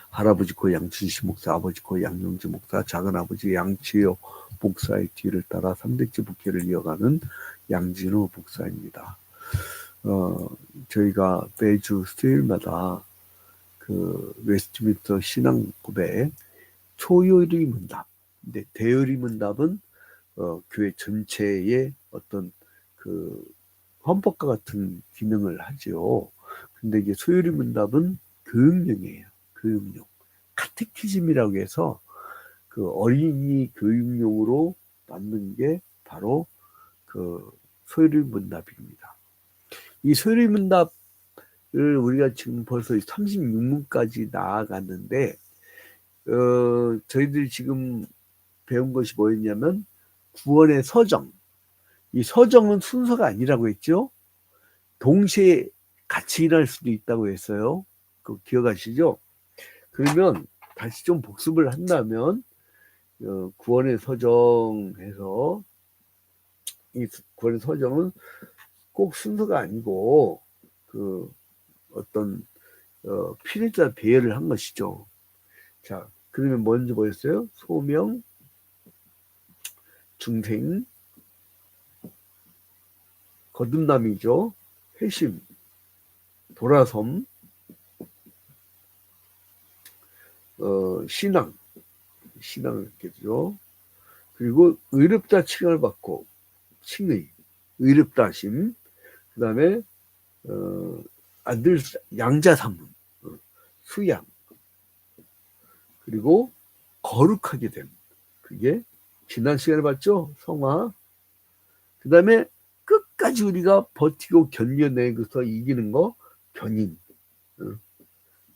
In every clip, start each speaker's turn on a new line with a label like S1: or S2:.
S1: 할아버지 고 양춘식 목사, 아버지 고 양용지 목사, 작은아버지 양치효 목사의 뒤를 따라 3대째 목회를 이어가는 양진호 목사입니다. 저희가 매주 수요일마다 그 웨스트민스터 신앙 고백 초요리 문답, 근데 대요리 문답은 교회 전체의 어떤 그 헌법과 같은 기능을 하죠. 근데 이게 소요리 문답은 교육용이에요. 교육용. 카테키즘이라고 해서 그 어린이 교육용으로 만든 게 바로 그 소요리 문답입니다. 이 소요리 문답을 우리가 지금 벌써 36문까지 나아갔는데, 저희들이 지금 배운 것이 뭐였냐면 구원의 서정. 이 서정은 순서가 아니라고 했죠. 동시에 같이 일할 수도 있다고 했어요. 그거 기억하시죠? 그러면 다시 좀 복습을 한다면 구원의 서정에서 이 구원의 서정은 꼭 순서가 아니고 그 어떤 필요자 배열을 한 것이죠. 자, 그러면 먼저 뭐였어요? 소명, 중생, 거듭남이죠. 회심, 돌아섬, 신앙을 이렇게죠. 그리고 의롭다 칭을 받고 칭의, 의롭다 하심, 그 다음에 아들 양자 삼음, 수양, 그리고 거룩하게 됨. 그게 지난 시간에 봤죠? 성화. 그 다음에 끝까지 우리가 버티고 견뎌내고서 이기는 거 견인.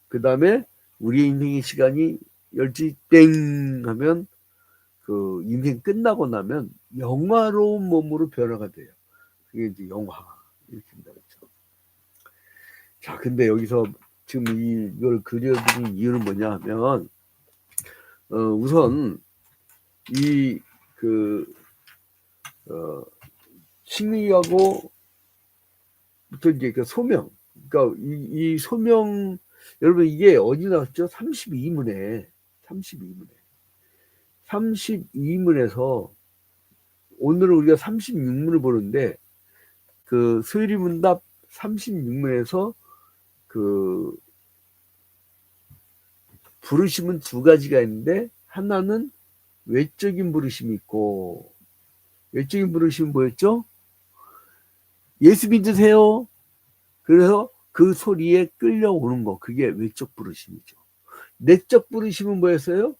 S1: 그 다음에 우리의 인생의 시간이 열지 땡 하면 그 인생 끝나고 나면 영화로운 몸으로 변화가 돼요. 그게 이제 영화 이렇게 된다고 했죠. 자, 근데 여기서 지금 이걸 그려드린 이유는 뭐냐 하면 우선 이 칭의하고 부터 이제 그 소명, 그러니까 이 소명, 여러분 이게 어디 나왔죠? 32문에 32문에서 오늘은 우리가 36문을 보는데 그 수요리 문답 36문에서 그 부르심은 두 가지가 있는데 하나는 외적인 부르심이 있고, 외적인 부르심은 뭐였죠? 예수 믿으세요. 그래서 그 소리에 끌려오는 거, 그게 외적 부르심이죠. 내적 부르심은 뭐였어요?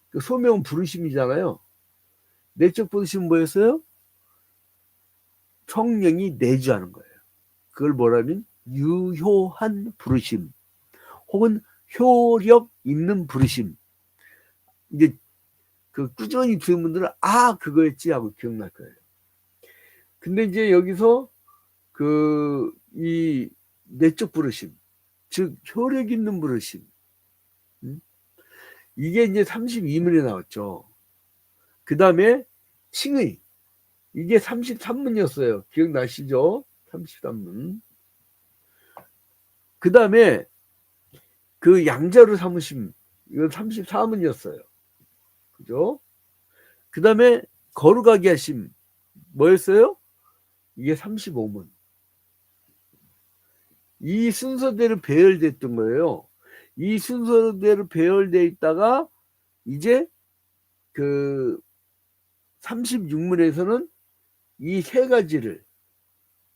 S1: 그 소명은 부르심이잖아요. 내적 부르심은 뭐였어요? 성령이 내주하는 거예요. 그걸 뭐라면 유효한 부르심 혹은 효력 있는 부르심. 이제 그 꾸준히 들은 분들은 그거였지 하고 기억날 거예요. 근데 이제 여기서 이 내적 부르심, 즉 효력 있는 부르심, 이게 이제 32문에 나왔죠. 그 다음에 칭의, 이게 33문이었어요. 기억나시죠? 33문. 그 다음에 그 양자로 삼으심, 이건 34문이었어요. 그죠? 그 다음에 거룩하게 하심, 뭐였어요? 이게 35문. 이 순서대로 배열됐던 거예요. 이 순서대로 배열되어 있다가 이제 그 36문에서는 이 세 가지를,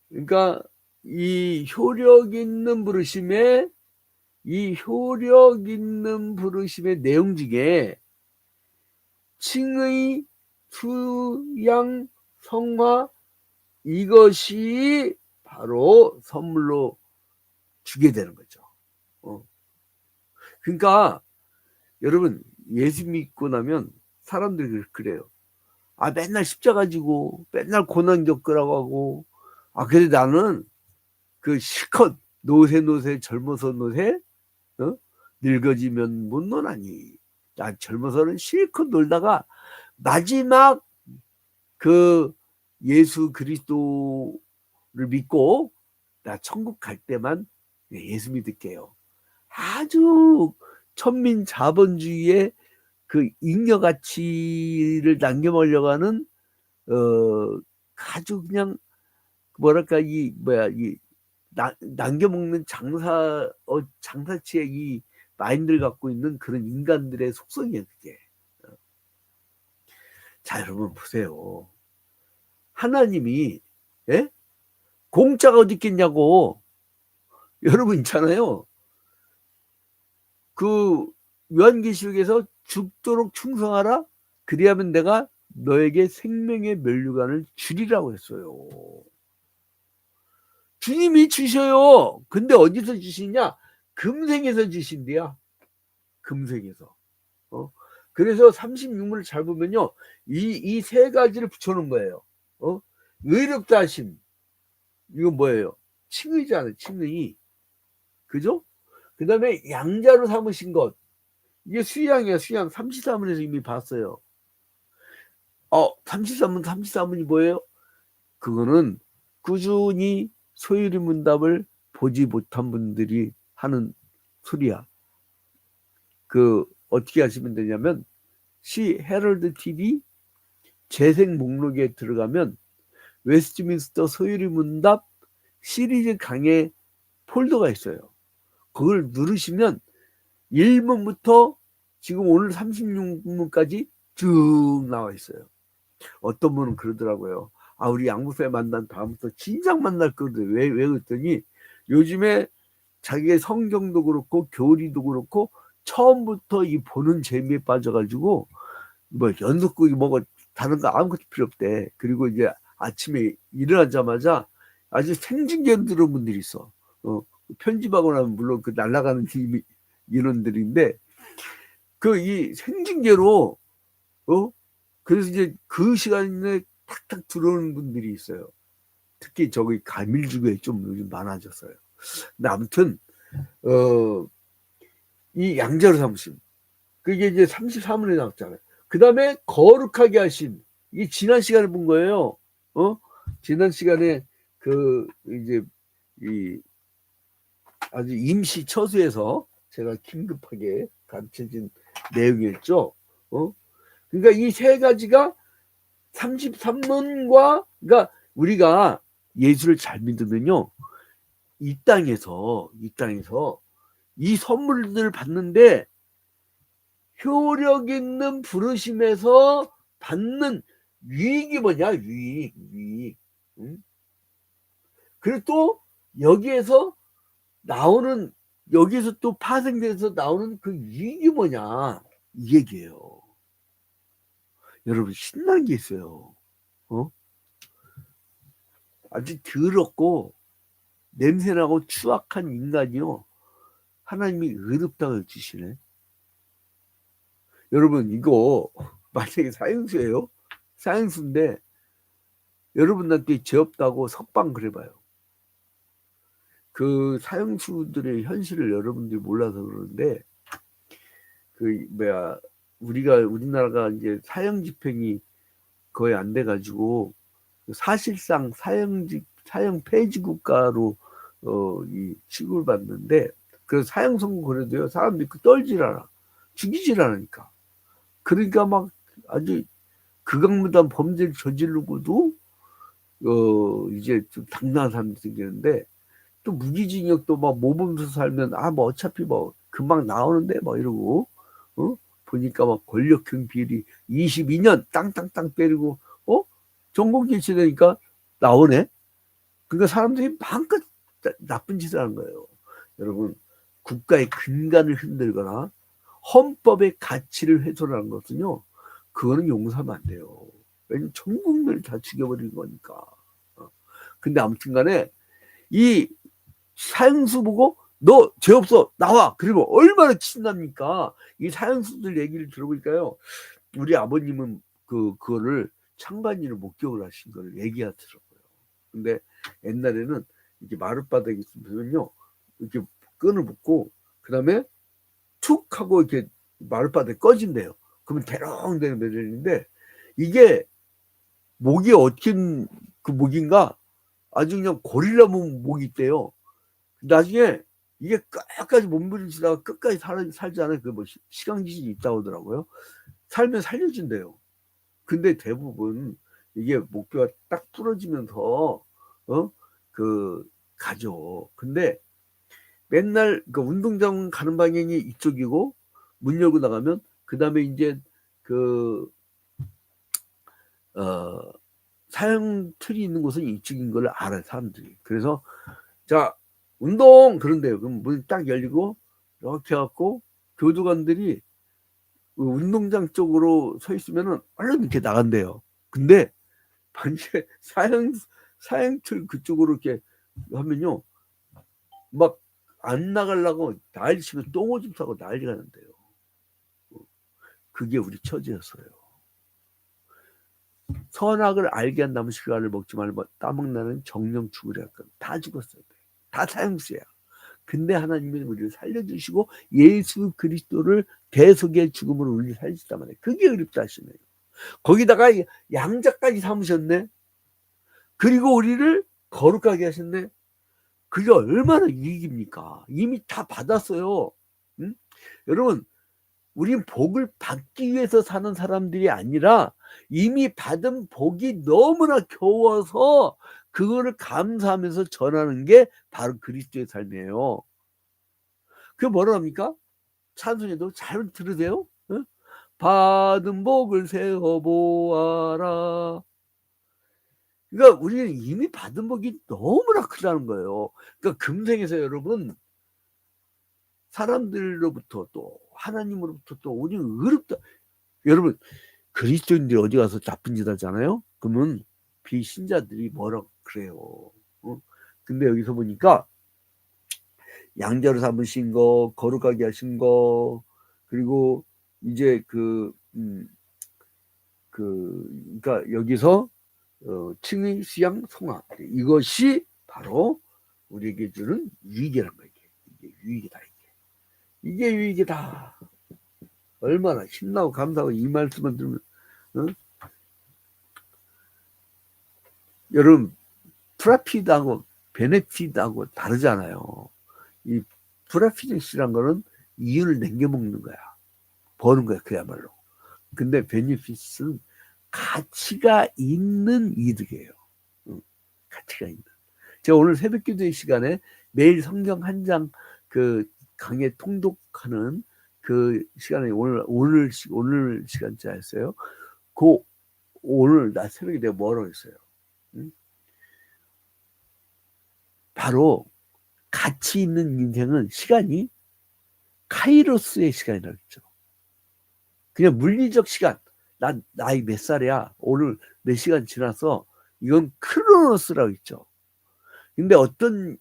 S1: 그러니까 이 효력 있는 부르심의 내용 중에 칭의, 수양, 성화, 이것이 바로 선물로 주게 되는 거죠. 그러니까 여러분, 예수 믿고 나면 사람들이 그래요. 맨날 십자가 지고 맨날 고난 겪으라고 하고, 그래 나는 그 실컷 노세 젊어서 노세, 늙어지면 못 노나니. 나 젊어서는 실컷 놀다가 마지막 그 예수 그리스도를 믿고 나 천국 갈 때만 예수 믿을게요. 아주 천민 자본주의의 그 잉여 가치를 남겨먹으려고 하는 아주 그냥 뭐랄까 이 남겨먹는 장사치의 이 마인드를 갖고 있는 그런 인간들의 속성이에요, 그게. 자, 여러분 보세요. 하나님이 예? 공짜가 어디 있겠냐고. 여러분 있잖아요. 그 요한계시록에서 죽도록 충성하라. 그리하면 내가 너에게 생명의 면류관을 주리라고 했어요. 주님이 주셔요. 근데 어디서 주시냐? 금생에서 주신대야. 금생에서. 그래서 36문을 잘 보면요. 이 세 가지를 붙여놓은 거예요. 의롭다 하심. 이건 뭐예요? 칭의잖아요. 칭의. 그죠? 그 다음에 양자로 삼으신 것. 이게 수양이야. 수양. 33문에서 이미 봤어요. 33문이 뭐예요? 그거는 꾸준히 소유리 문답을 보지 못한 분들이 하는 소리야. 어떻게 하시면 되냐면 시 헤럴드 TV 재생 목록에 들어가면 웨스트민스터 소유리 문답 시리즈 강의 폴더가 있어요. 그걸 누르시면 1문부터 지금 오늘 36문까지 쭉 나와 있어요. 어떤 분은 그러더라고요. 우리 양목사님 만난 다음부터 진작 만날 거거든. 왜 그랬더니 요즘에 자기의 성경도 그렇고 교리도 그렇고 처음부터 이 보는 재미에 빠져가지고 연속극이 다른 거 아무것도 필요 없대. 그리고 이제 아침에 일어나자마자 아주 생중계로 들은 분들이 있어. 편집하고 나면 물론 그 날아가는 인원들인데 이 생중계로 그래서 이제 그 시간에 탁탁 들어오는 분들이 있어요. 특히 저기 가밀주교에 좀 요즘 많아졌어요. 근데 아무튼 이 양자로 삼으심 그게 이제 34문에 나왔잖아요. 그 다음에 거룩하게 하심 이게 지난 시간에 본 거예요. 지난 시간에 이제 아주 임시 처수에서 제가 긴급하게 가르쳐진 내용이었죠. 그러니까 이 세 가지가 33문과 그러니까 우리가 예수를 잘 믿으면요. 이 땅에서 이 선물들을 받는데 효력 있는 부르심에서 받는 유익이 뭐냐? 유익. 응? 그리고 또 여기에서 또 파생돼서 나오는 그 유익이 뭐냐? 이 얘기예요. 여러분 신나는 게 있어요. 아주 더럽고 냄새나고 추악한 인간이요. 하나님이 의롭다고 주시네. 여러분 이거 만약에 사형수예요. 사형수인데 여러분한테 죄 없다고 석방 그래봐요. 그 사형수들의 현실을 여러분들이 몰라서 그러는데 우리나라가 이제 사형 집행이 거의 안 돼가지고 사실상 사형 폐지 국가로 취급을 받는데 그 사형 선고 그래도요 사람들이 떨질 않아. 죽이질 않으니까. 그러니까 막 아주 극악무도한 범죄를 저지르고도 이제 좀 당당한 사람들이 생기는데 또 무기징역도 막 모범에서 살면 어차피 금방 나오는데 이러고 보니까 막 권력형 비리 22년 땅땅땅 때리고 전공 개최되니까 나오네. 그러니까 사람들이 마음껏 나쁜 짓을 하는 거예요. 여러분 국가의 근간을 흔들거나 헌법의 가치를 훼손하는 것은요. 그거는 용서하면 안 돼요. 왜냐면 전 국민을 다 죽여버리는 거니까. 근데 아무튼 간에 이 사형수 보고 너 죄 없어 나와 그러면 얼마나 신납니까? 이 사형수들 얘기를 들어보니까요. 우리 아버님은 그거를 창반이를 목격을 하신 걸 얘기하더라고요. 근데 옛날에는 이렇게 마룻바닥에 있으면요. 이렇게 끈을 묶고 그 다음에 툭 하고 이렇게 마룻바닥에 꺼진대요. 그러면 대롱대롱 내리는데 이게 목이 어떤 그 목인가 아주 그냥 고릴라 목이 있대요. 나중에 이게 끝까지 몸부림치다가 끝까지 살지 않아요. 그 뭐 시강지진이 있다고 하더라고요. 살면 살려준대요. 근데 대부분 이게 목표가 딱 부러지면서 가죠. 근데 맨날 그 운동장 가는 방향이 이쪽이고 문 열고 나가면 그 다음에 이제 사형 틀이 있는 곳은 이쪽인 걸 알아요, 사람들이. 그래서 자, 운동! 그런데요. 그럼 문이 딱 열리고 이렇게 해갖고 교도관들이 운동장 쪽으로 서 있으면은 얼른 이렇게 나간대요. 근데 반드시 사형틀 그쪽으로 이렇게 하면요, 막 안 나가려고 난리 치면 똥오줌 싸고 난리가 난대요. 그게 우리 처지였어요. 선악을 알게 한다면 시간을 먹지 말고 따먹나는 정령 죽으려 할까. 다 죽었어요. 다 사형수야. 근데 하나님이 우리를 살려주시고 예수 그리스도를 대속의 죽음으로 우리를 살리셨단 말이에요. 그게 어렵다 하시네요. 거기다가 양자까지 삼으셨네. 그리고 우리를 거룩하게 하셨네. 그게 얼마나 이익입니까? 이미 다 받았어요. 응? 여러분, 우린 복을 받기 위해서 사는 사람들이 아니라 이미 받은 복이 너무나 겨워서 그거를 감사하면서 전하는 게 바로 그리스도의 삶이에요. 그게 뭐라 합니까? 찬송에도 잘 들으세요. 응? 받은 복을 세어보아라. 그러니까 우리는 이미 받은 복이 너무나 크다는 거예요. 그러니까 금생에서 여러분, 사람들로부터 또 하나님으로부터 또 우리는 어렵다. 여러분, 그리스도인들이 어디 가서 나쁜 짓 하잖아요. 그러면 비신자들이 뭐라 그래요. 근데 여기서 보니까 양자로 삼으신 거, 거룩하게 하신 거, 그리고 이제 그러니까 여기서 칭의, 수양, 송화, 이것이 바로 우리에게 주는 유익이란 거예요. 이게 유익이다. 이게 유익이다. 얼마나 신나고 감사하고 이 말씀을 들으면, 여러분, 프라피드하고 베네피드하고 다르잖아요. 이 프라피드시란 거는 이윤을 남겨먹는 거야. 버는 거야, 그야말로. 근데 베네피스는 가치가 있는 이득이에요. 가치가 있는. 제가 오늘 새벽 기도의 시간에 매일 성경 한 장 강의 통독하는 그 시간에 오늘 시간짜였어요. 오늘 나 새벽에 내가 뭐라고 했어요? 바로 가치 있는 인생은 시간이 카이로스의 시간이라고 했죠. 그냥 물리적 시간. 나이 몇 살이야? 오늘 몇 시간 지나서 이건 크로노스라고 했죠. 근데 어떤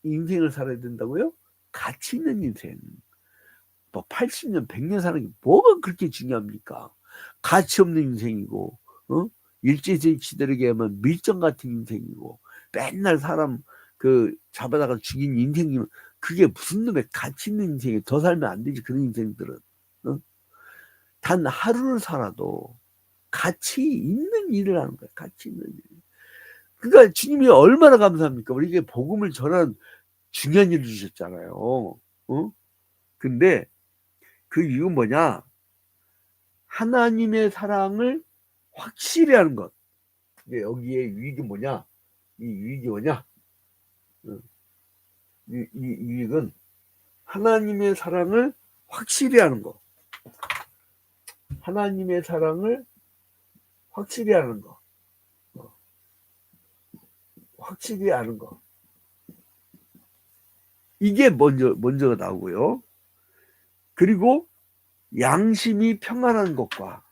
S1: 인생을 살아야 된다고요? 가치 있는 인생. 뭐 80년, 100년 사는 게 뭐가 그렇게 중요합니까? 가치 없는 인생이고, 일제시대로 하면 밀정 같은 인생이고, 맨날 사람 잡아다가 죽인 인생이면 그게 무슨 놈의 가치 있는 인생이 더 살면 안 되지. 그런 인생들은 단 하루를 살아도 가치 있는 일을 하는 거야. 가치 있는 일. 그러니까 주님이 얼마나 감사합니까? 우리에게 복음을 전하는 중요한 일을 주셨잖아요. 근데 그 이유는 뭐냐? 하나님의 사랑을 확실히 하는 것. 여기에 유익이 뭐냐? 이 유익이 뭐냐? 이 유익은 하나님의 사랑을 확실히 하는 거. 하나님의 사랑을 확실히 하는 거. 확실히 하는 거. 이게 먼저가 나오고요. 그리고 양심이 평안한 것과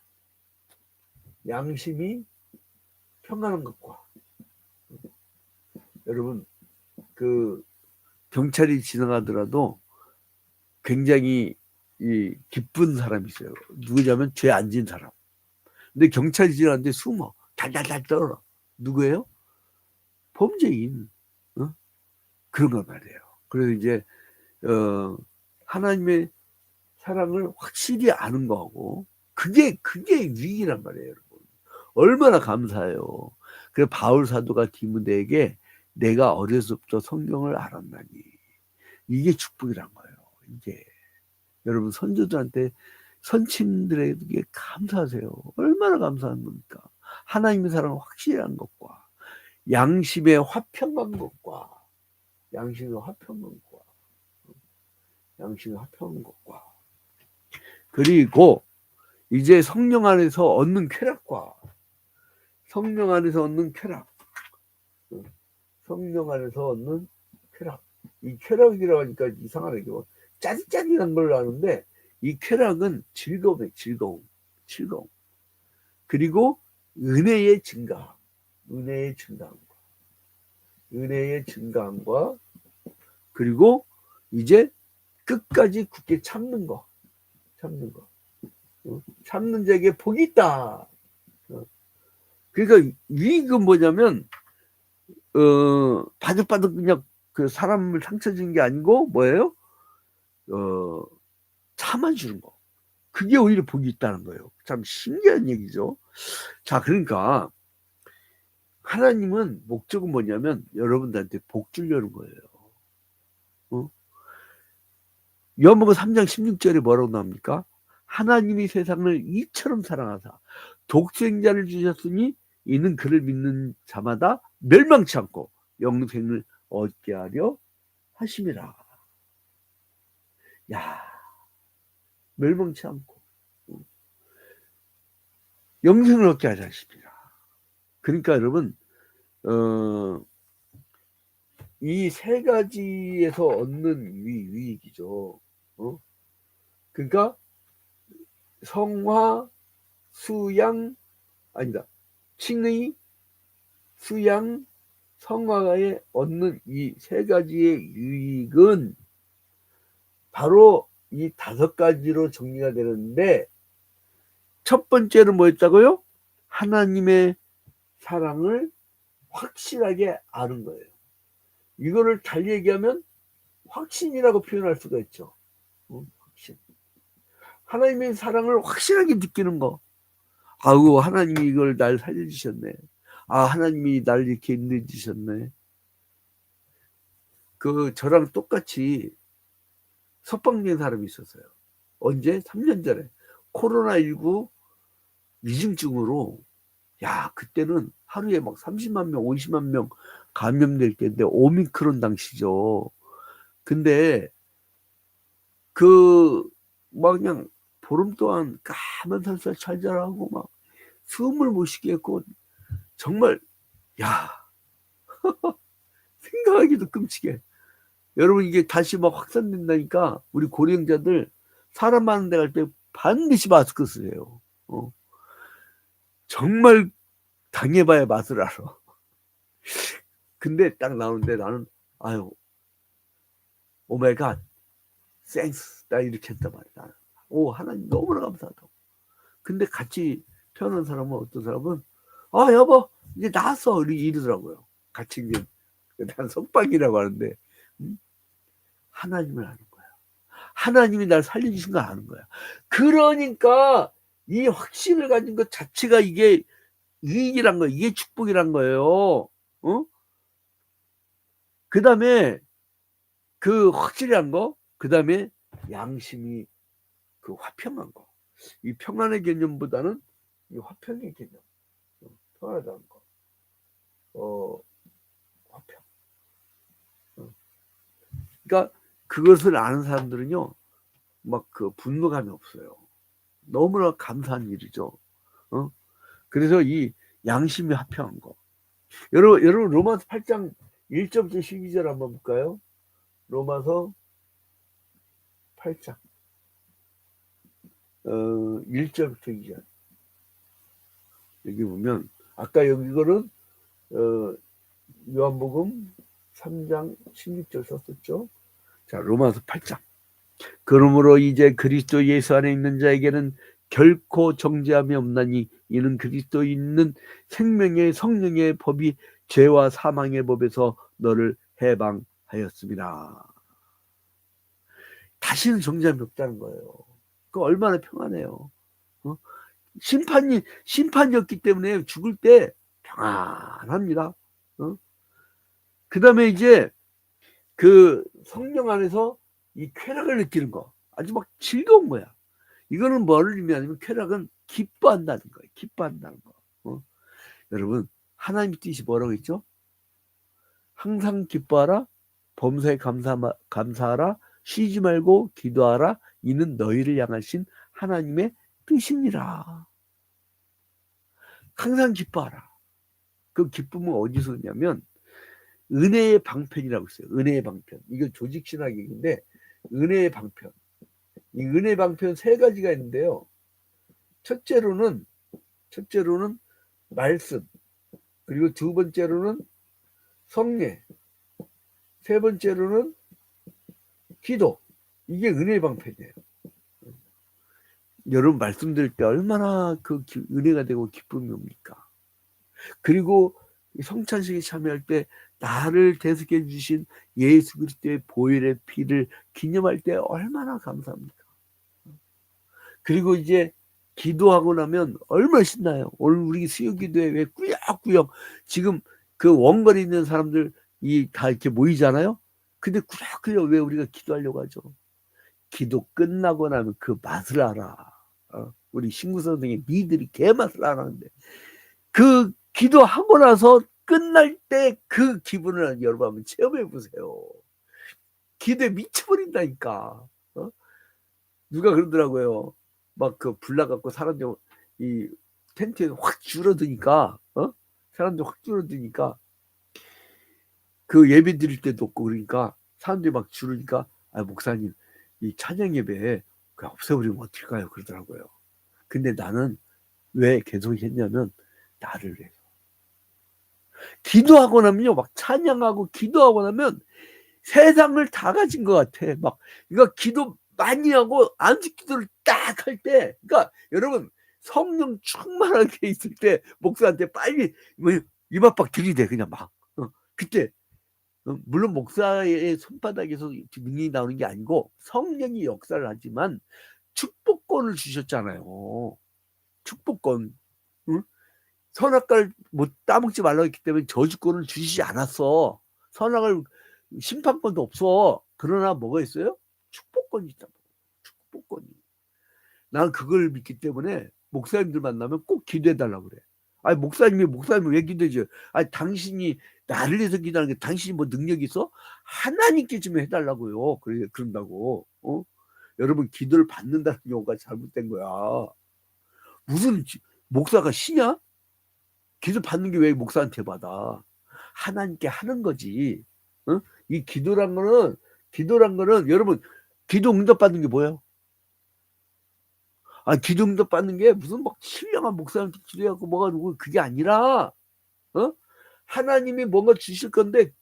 S1: 여러분 경찰이 지나가더라도 굉장히 기쁜 사람이 있어요. 누구냐면 죄 안 지은 사람. 근데 경찰이 지나가는데 숨어 달달달 떨어. 누구예요? 범죄인. 그런 거 말이에요. 그래서 이제 하나님의 사랑을 확실히 아는 거하고 그게 유익이란 말이에요, 여러분. 얼마나 감사해요. 그래서 바울 사도가 디모데에게 내가 어려서부터 성경을 알았나니 이게 축복이란 거예요. 이게 여러분 선조들한테 선친들에게 감사하세요. 얼마나 감사한 겁니까? 하나님의 사랑을 확실한 것과 양심의 화평한 것과 양심의 화평한 것과 그리고 이제 성령 안에서 얻는 쾌락과 성령 안에서 얻는 쾌락. 이 쾌락이라고 하니까 이상하게 짜릿짜릿한 걸 아는데 이 쾌락은 즐거움. 그리고 은혜의 증가함과 그리고 이제 끝까지 굳게 참는 거. 참는 자에게 복이 있다. 그러니까 유익은 뭐냐면 바득바득 그냥 그 사람을 상처 주는 게 아니고 뭐예요? 참아주는 거. 그게 오히려 복이 있다는 거예요. 참 신기한 얘기죠. 자, 그러니까 하나님은 목적은 뭐냐면 여러분들한테 복 주려는 거예요. 요한복음 3장 16절에 뭐라고 나옵니까? 하나님이 세상을 이처럼 사랑하사 독생자를 주셨으니 이는 그를 믿는 자마다 멸망치 않고 영생을 얻게 하려 하심이라. 야, 멸망치 않고 영생을 얻게 하려 하심이라. 그러니까 여러분 이 세 가지에서 얻는 유익이죠. 그러니까 성화, 수양, 칭의, 수양, 성화에 얻는 이 세 가지의 유익은 바로 이 5가지로 정리가 되는데 첫 번째는 뭐였다고요? 하나님의 사랑을 확실하게 아는 거예요. 이거를 잘 얘기하면 확신이라고 표현할 수가 있죠. 확신. 하나님의 사랑을 확실하게 느끼는 거. 아우, 하나님이 이걸 날 살려주셨네. 아, 하나님이 날 이렇게 인도해주셨네. 저랑 똑같이 석방된 사람이 있었어요. 언제? 3년 전에. 코로나19 위중증으로, 그때는 하루에 막 30만 명, 50만 명 감염될 때인데, 오미크론 당시죠. 근데, 막 그냥 보름 동안 까만 살살 잘 자라고 막 숨을 못 쉬게 했고, 정말, 생각하기도 끔찍해. 여러분, 이게 다시 막 확산된다니까, 우리 고령자들, 사람 많은 데 갈 때 반드시 마스크 쓰세요. 정말 당해봐야 맛을 알아. 근데 딱 나오는데 나는, 오 마이 갓, 땡스. 나 이렇게 했단 말이야. 하나님 너무나 감사하다고. 근데 같이 태어난 사람은 어떤 사람은, 여보, 이제 나왔어. 이러더라고요. 같이 이제, 난 석방이라고 하는데, 하나님을 아는 거야. 하나님이 날 살려주신 거 아는 거야. 그러니까 이 확신을 가진 것 자체가 이게 유익이란 거예요. 이게 축복이란 거예요. 그 다음에 그 확실한 거, 그 다음에 양심이 화평한 거. 이 평안의 개념보다는 이 화평의 개념. 평안하다는 거. 화평. 그러니까 그것을 아는 사람들은요, 막 분노감이 없어요. 너무나 감사한 일이죠. 그래서 이 양심이 화평한 거. 여러분 로마서 8장 1절부터 12절 한번 볼까요? 로마서 8장 1절부터 2절. 여기 보면 아까 이거는 요한복음 3장 16절 썼었죠. 자, 로마서 8장. 그러므로 이제 그리스도 예수 안에 있는 자에게는 결코 정죄함이 없나니 이는 그리스도 있는 생명의 성령의 법이 죄와 사망의 법에서 너를 해방하였습니다. 다시는 정죄함이 없다는 거예요. 얼마나 평안해요. 심판이었기 때문에 죽을 때 평안합니다. 그 다음에 이제 그 성령 안에서 이 쾌락을 느끼는 거 아주 막 즐거운 거야. 이거는 뭐를 의미하냐면 쾌락은 기뻐한다는 거예요. 기뻐한다는 거. 여러분 하나님의 뜻이 뭐라고 했죠? 항상 기뻐하라, 범사에 감사하라, 쉬지 말고 기도하라. 이는 너희를 향하신 하나님의 뜻이니라. 항상 기뻐하라. 그 기쁨은 어디서 오냐면 은혜의 방편이라고 있어요. 은혜의 방편. 이거 조직신학인데 은혜의 방편. 이 은혜의 방편 세 가지가 있는데요. 첫째로는 말씀, 그리고 두 번째로는 성례, 세 번째로는 기도. 이게 은혜의 방편이에요. 여러분 말씀 들을 때 얼마나 그 은혜가 되고 기쁨이 옵니까? 그리고 성찬식에 참여할 때 나를 대속해 주신 예수 그리스도의 보혈의 피를 기념할 때 얼마나 감사합니까? 그리고 이제 기도하고 나면 얼마나 신나요. 오늘 우리 수요기도회 왜 꾸역꾸역 지금 그 원거리 있는 사람들 다 이렇게 모이잖아요. 근데 꾸역꾸역 왜 우리가 기도하려고 하죠? 기도 끝나고 나면 그 맛을 알아. 우리 신구 선생님 니들이 개맛을 알았는데 그 기도하고 나서 끝날 때 그 기분을 여러분 한번 체험해 보세요. 기도에 미쳐버린다니까. 누가 그러더라고요. 막 그 불나갖고 사람들 이 텐트에 확 줄어드니까 사람들 확 줄어드니까 그 예배 드릴 때도 없고 그러니까 사람들이 막 줄으니까 목사님 이 찬양 예배 그냥 없애버리면 어떨까요? 그러더라고요. 근데 나는 왜 계속 했냐면 나를 위해서. 기도하고 나면요 막 찬양하고 기도하고 나면 세상을 다 가진 것 같아. 막 이거 기도 많이 하고 안식 기도를 딱 할 때, 그러니까 여러분 성령 충만하게 있을 때 목사한테 빨리 입 압박 들이대 그냥 막. 그때 물론 목사의 손바닥에서 능력이 나오는 게 아니고 성령이 역사를 하지만 축복권을 주셨잖아요. 축복권. 응? 선악과를 따먹지 말라고 했기 때문에 저주권을 주시지 않았어. 선악을 심판권도 없어. 그러나 뭐가 있어요? 축복권이 있다. 축복권이. 난 그걸 믿기 때문에 목사님들 만나면 꼭 기도해달라고 그래. 목사님이 왜 기도해줘요? 당신이 나를 위해서 기도하는 게 당신이 뭐 능력이 있어? 하나님께 좀 해달라고요. 그런다고. 여러분 기도를 받는다는 경우가 잘못된 거야. 무슨 목사가 신이야? 기도 받는 게 왜 목사한테 받아? 하나님께 하는 거지. 이 기도란 거는 여러분 기도 응답 받는 게 뭐예요? 기도 응답 받는 게 무슨 막 신령한 목사한테 기도해갖고 뭐가 누구 그게 아니라 하나님이 뭔가 주실 건데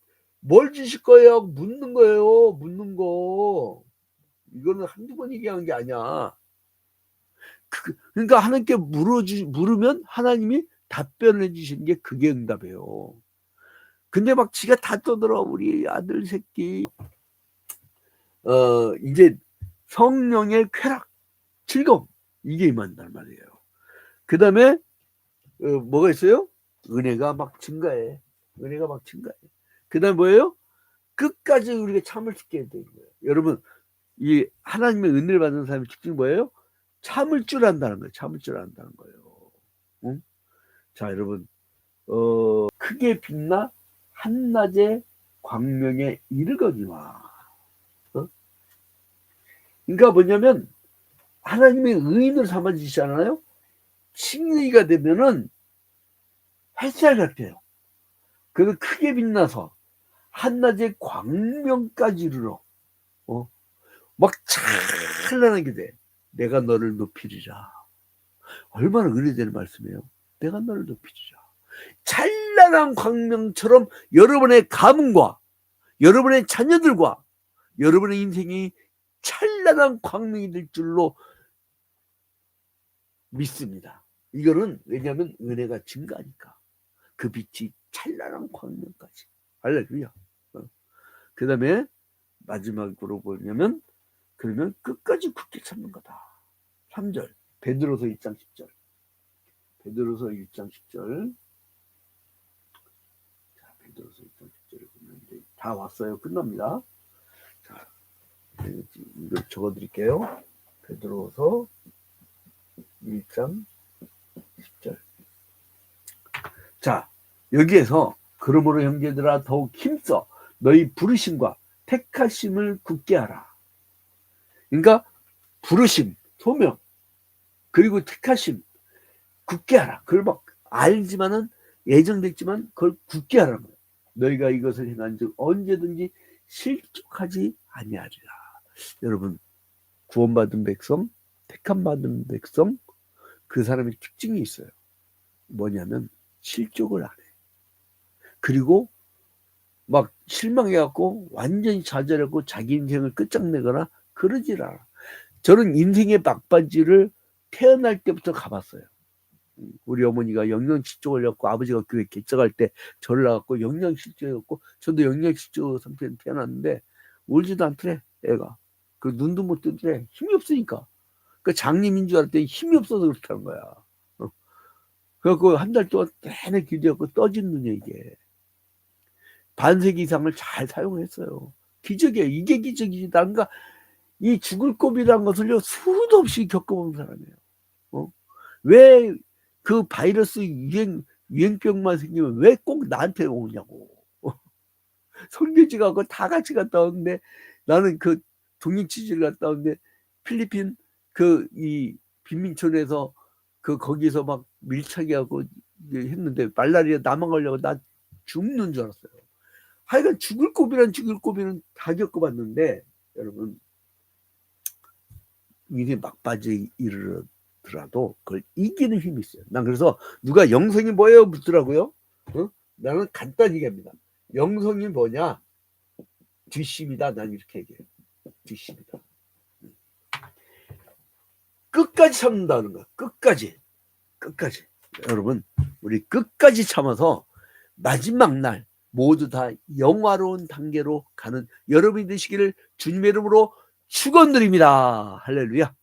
S1: 뭘 주실 거예요? 묻는 거예요. 묻는 거. 이거는 한두 번 얘기하는 게 아니야. 그러니까 하나님께 물으면 하나님이 답변해 주시는 게 그게 응답이에요. 근데 막 지가 다 떠들어 우리 아들 새끼. 이제 성령의 쾌락, 즐거움 이게 임한단 말이에요. 그 다음에 뭐가 있어요? 은혜가 막 증가해. 그 다음에 뭐예요? 끝까지 우리가 참을 수 있게 되는 거예요. 여러분 이 하나님의 은혜를 받는 사람의 특징이 뭐예요? 참을 줄 안다는 거예요. 응? 자 여러분 크게 빛나 한낮의 광명에 이르거니와. 그러니까 뭐냐면 하나님의 의인을 삼아주시잖아요. 칭의가 되면은 햇살 같아요. 그래서 크게 빛나서 한낮의 광명까지 이르러 막 찬란하게 돼. 내가 너를 높이리라. 얼마나 은혜되는 말씀이에요. 내가 너를 높이리라. 찬란한 광명처럼 여러분의 가문과 여러분의 자녀들과 여러분의 인생이 찬란한 광명이 될 줄로 믿습니다. 이거는 왜냐하면 은혜가 증가하니까 그 빛이 찬란한 광명까지. 할렐루야. 그 다음에 마지막으로 보냐면 그러면 끝까지 굳게 참는 거다. 3절 베드로서 1장 10절. 베드로서 1장 10절. 자, 베드로서 1장 10절에 보면 다 왔어요. 끝납니다. 자, 이걸 적어 드릴게요. 베드로서 1장 10절. 자, 여기에서 그러므로 형제들아 더욱 힘써 너희 부르심과 택하심을 굳게 하라. 그러니까 부르심, 소명, 그리고 택하심 굳게 하라. 그걸 막 알지만은 예정됐지만 그걸 굳게 하라는 거예요. 너희가 이것을 행한즉 언제든지 실족하지 아니하리라. 여러분, 구원받은 백성, 택함받은 백성, 그 사람의 특징이 있어요. 뭐냐면 실족을 안 해. 그리고 막 실망해갖고 완전히 좌절하고 자기 인생을 끝장내거나 그러질 않아. 저는 인생의 막바지를 태어날 때부터 가봤어요. 우리 어머니가 영양실조를 갖고 아버지가 교회 개척할 때 저를 낳았고 영양실조였고 저도 영양실조 상태로 태어났는데 울지도 않더래 애가. 그 눈도 못 뜨더래. 힘이 없으니까. 그 장님인 줄 알았더니 힘이 없어서 그렇다는 거야. 그래갖고 한 달 동안 내내 기도했고 떠진 눈이야 이게. 반세기 이상을 잘 사용했어요. 기적이에요. 이게 기적이지. 그러니까 이 죽을 고비라는 것을요 수도 없이 겪어본 사람이에요. 왜 그 바이러스 유행병만 생기면 왜 꼭 나한테 오냐고. 선교지가고 다 같이 갔다 오는데 나는 그 독립치즈를 갔다 오는데 필리핀 이 빈민촌에서 거기서 막 밀착이 하고 했는데 말라리아 나만 걸려고 나 죽는 줄 알았어요. 하여간 죽을 고비는 다 겪어봤는데 여러분 일이 막바지에 이르더라도 그걸 이기는 힘이 있어요. 난 그래서 누가 영성이 뭐예요? 묻더라고요. 나는 간단히 얘기합니다. 영성이 뭐냐? 뒷심이다. 난 이렇게 얘기해요. 뒷심이다. 끝까지 참는다는 거야. 끝까지. 여러분 우리 끝까지 참아서 마지막 날 모두 다 영화로운 단계로 가는 여러분이 되시기를 주님의 이름으로 축원드립니다. 할렐루야.